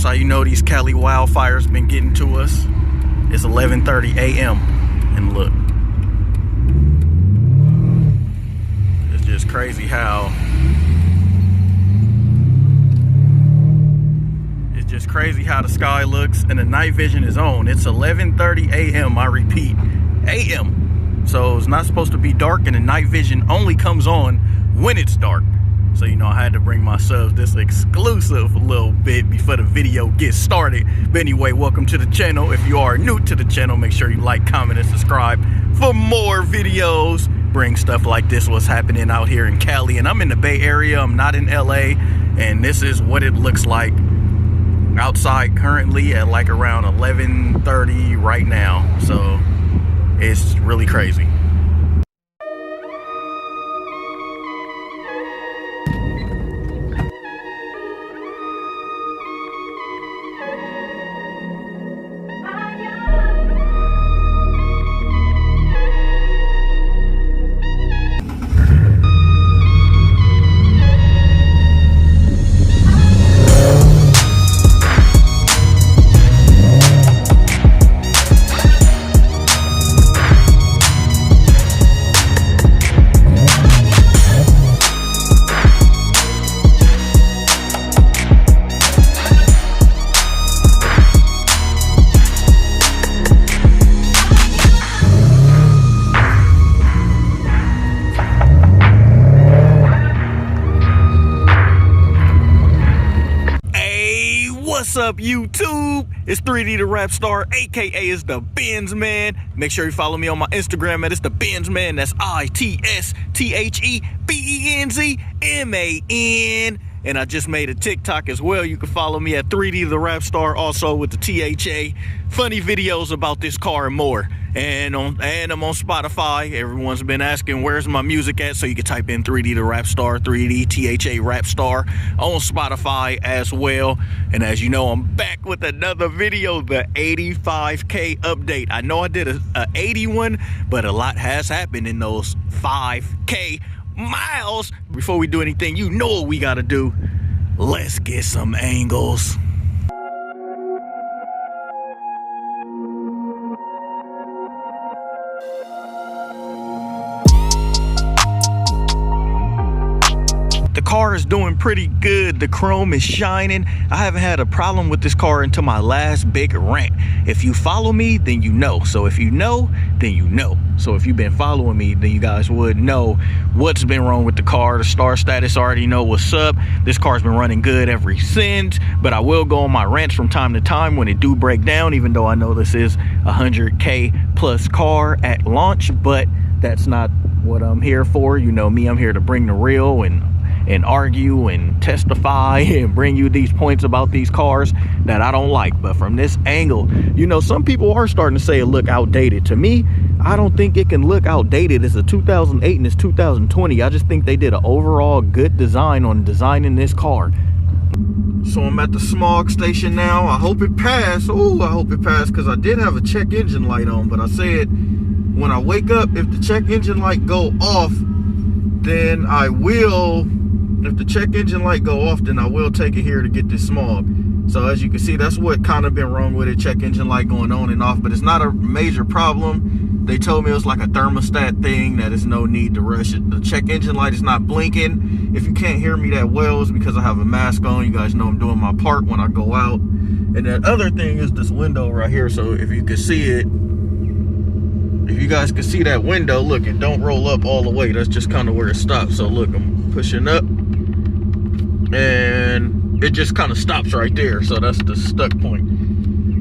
That's how you know these Cali wildfires been getting to us. It's 11:30 a.m. and look, it's just crazy how the sky looks and the night vision is on. It's 11:30 a.m. I repeat, a.m. So it's not supposed to be dark, and the night vision only comes on when it's dark. So, you know, I had to bring my subs this exclusive little bit before the video gets started. But anyway, welcome to the channel. If you are new to the channel, make sure you like, comment, and subscribe for more videos. Bring stuff like this, what's happening out here in Cali. And I'm in the Bay Area, I'm not in LA. And this is what it looks like outside currently at like around 11:30 right now. So it's really crazy. What's up, YouTube? It's 3D the Rapstar, aka is the Benz Man. Make sure you follow me on my Instagram at it's the Benz Man. That's ITSTHEBENZMAN. And I just made a TikTok as well. You can follow me at 3D the Rapstar, also with the THA. Funny videos about this car and more. And I'm on Spotify. Everyone's been asking where's my music at, so you can type in 3D the Rapstar, 3D THA Rapstar on Spotify as well. And as you know, I'm back with another video, the 85K update. I know I did a 81, but a lot has happened in those 5K miles. Before we do anything, you know what we gotta do. Let's get some angles. The car is doing pretty good. The chrome is shining. I haven't had a problem with this car until my last big rant. If you follow me, then you know. So if you know, then you know. So if you've been following me, then you guys would know what's been wrong with the car. The star status already know what's up. This car's been running good ever since, but I will go on my rants from time to time when it do break down, even though I know this is a 100K plus car at launch, but that's not what I'm here for. You know me, I'm here to bring the real and argue and testify and bring you these points about these cars that I don't like. But from this angle, you know, some people are starting to say it look outdated. To me, I don't think it can look outdated. It's a 2008 and it's 2020. I just think they did an overall good design on designing this car. So I'm at the Smog station now. I hope it passed. Oh, I hope it passed, because I did have a check engine light on, but I said when I wake up, if the check engine light go off, then I will. If the check engine light go off, then I will take it here to get this Smog. So as you can see, that's what kind of been wrong with it. Check engine light going on and off, but it's not a major problem. They told me it was like a thermostat thing, that is no need to rush it. The check engine light is not blinking. If you can't hear me that well, it's because I have a mask on. You guys know I'm doing my part when I go out. And that other thing is this window right here. So if you can see it, if you guys can see that window, look, it don't roll up all the way. That's just kind of where it stops. So look, I'm pushing up and it just kind of stops right there. So that's the stuck point.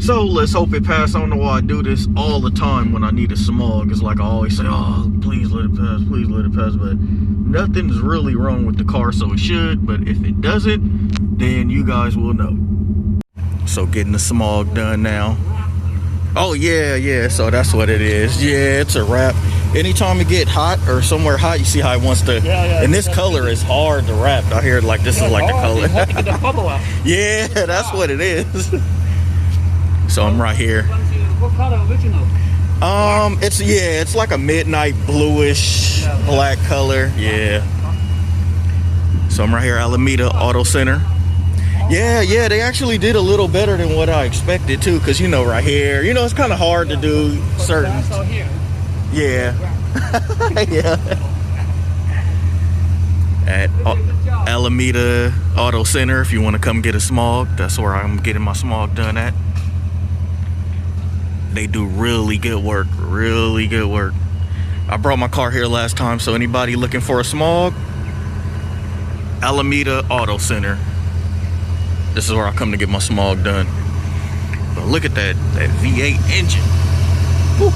So let's hope it passes. I don't know why I do this all the time when I need a Smog. It's like I always say, oh, please let it pass, please let it pass. But nothing's really wrong with the car, so it should. But if it doesn't, then you guys will know. So getting the Smog done now. Oh yeah, so that's what it is. Yeah, it's a wrap. Anytime it get hot or somewhere hot, you see how it wants to. Yeah. And this color is hard to wrap. I hear like this is like the color. Yeah, that's what it is. So I'm right here. What color original? It's like a midnight bluish black color. Yeah. So I'm right here, Alameda Auto Center. Yeah, they actually did a little better than what I expected too, because you know, right here, you know, it's kind of hard to do certain. Yeah. Yeah. At Alameda Auto Center, if you want to come get a Smog, that's where I'm getting my Smog done at. They do really good work, really good work. I brought my car here last time, so anybody looking for a Smog, Alameda Auto Center. This is where I come to get my Smog done. But look at that V8 engine. Woo.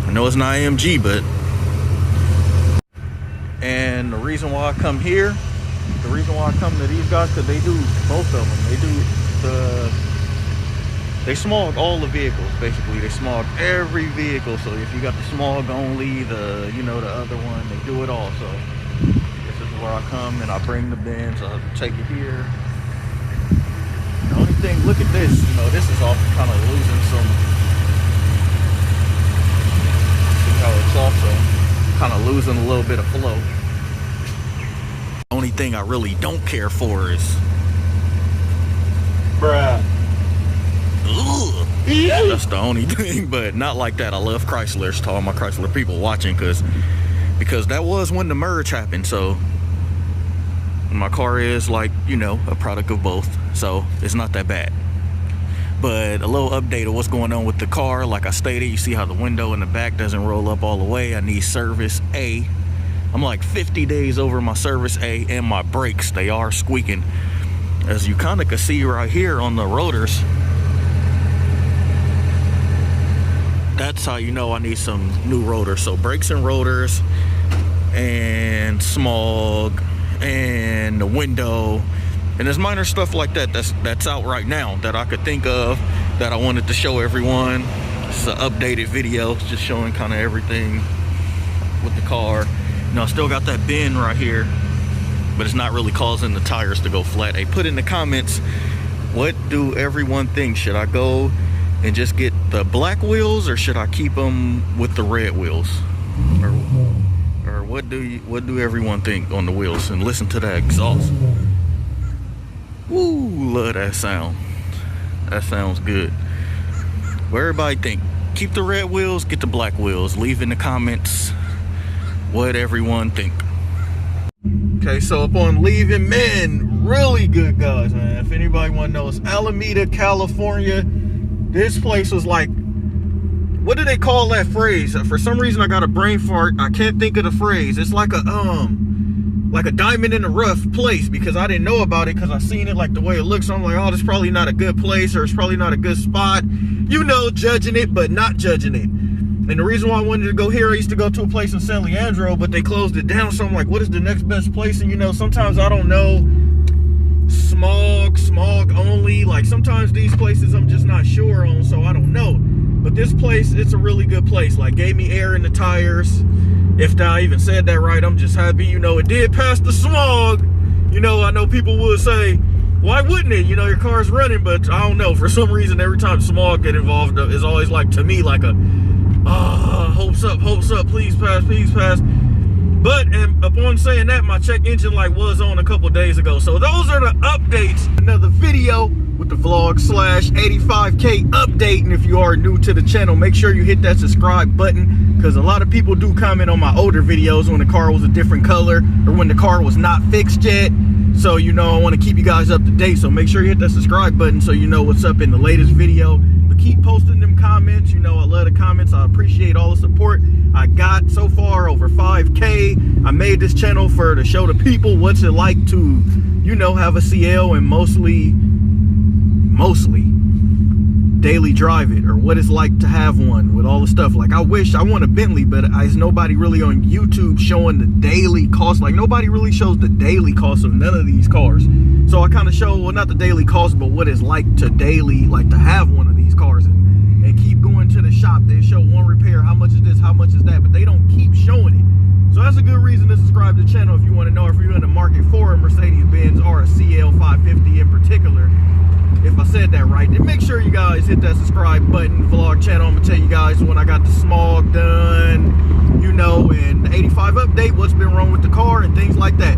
I know it's not AMG, but. And the reason why I come here, the reason why I come to these guys, because they do both of them. They Smog all the vehicles, basically. They Smog every vehicle. So if you got the Smog only, the other one, they do it all. So this is where I come and I bring the bins, I take it here. The only thing, look at this, this is off kind of losing some, see how it's also kind of losing a little bit of flow. The only thing I really don't care for is, bruh. Ugh. That's the only thing, but not like that. I love Chryslers to all my Chrysler people watching, because that was when the merge happened. So my car is like, a product of both, so it's not that bad. But a little update of what's going on with the car. Like I stated, you see how the window in the back doesn't roll up all the way. I need service A. I'm like 50 days over my service A, and my brakes, they are squeaking, as you kind of can see right here on the rotors. That's how you know I need some new rotors. So brakes and rotors and Smog and the window, and there's minor stuff like that that's out right now that I could think of that I wanted to show everyone. It's an updated video just showing kind of everything with the car. I still got that bend right here, but it's not really causing the tires to go flat. Hey, put in the comments, what do everyone think? Should I go and just get the black wheels, or should I keep them with the red wheels? Or what do everyone think on the wheels? And listen to that exhaust. Woo, love that sound. That sounds good. What everybody think? Keep the red wheels, get the black wheels. Leave in the comments what everyone think. Okay, so upon leaving, man, really good guys, man. If anybody want to know, it's Alameda, California. This place was like, what do they call that phrase? For some reason, I got a brain fart. I can't think of the phrase. It's like a diamond in the rough place, because I didn't know about it, because I seen it like the way it looks. So I'm like, oh, this is probably not a good place, or it's probably not a good spot. Judging it, but not judging it. And the reason why I wanted to go here, I used to go to a place in San Leandro, but they closed it down. So I'm like, what is the next best place? And sometimes I don't know. Smog only. Like sometimes these places I'm just not sure on, so I don't know. But this place, it's a really good place. Like gave me air in the tires. If I even said that right, I'm just happy. It did pass the Smog. I know people would say, why wouldn't it? Your car's running, but I don't know. For some reason, every time Smog get involved, it's always like, to me, like a, hopes up, please pass. But upon saying that, my check engine light was on a couple days ago. So those are the updates. Another video with the vlog / 85K update. And if you are new to the channel, make sure you hit that subscribe button, because a lot of people do comment on my older videos when the car was a different color or when the car was not fixed yet. So I want to keep you guys up to date. So make sure you hit that subscribe button so you know what's up in the latest video. But keep posting them comments. I love the comments. I appreciate all the support I got so far. Over 5K. I made this channel to show the people what's it like to, have a CL and mostly daily drive it, or what it's like to have one with all the stuff. Like I want a Bentley, but there's nobody really on YouTube showing the daily cost. Like nobody really shows the daily cost of none of these cars. So I kind of show, well, not the daily cost, but what it's like to to have one of these cars, and keep going to the shop. They show one repair, how much is this, how much is that, but they don't keep showing it. So that's a good reason to subscribe to the channel if you want to know if you're in the market for a Mercedes-Benz or a CL550 in particular. If I said that right, then make sure you guys hit that subscribe button. Vlog channel, I'm gonna tell you guys when I got the Smog done, and the 85 update, what's been wrong with the car and things like that.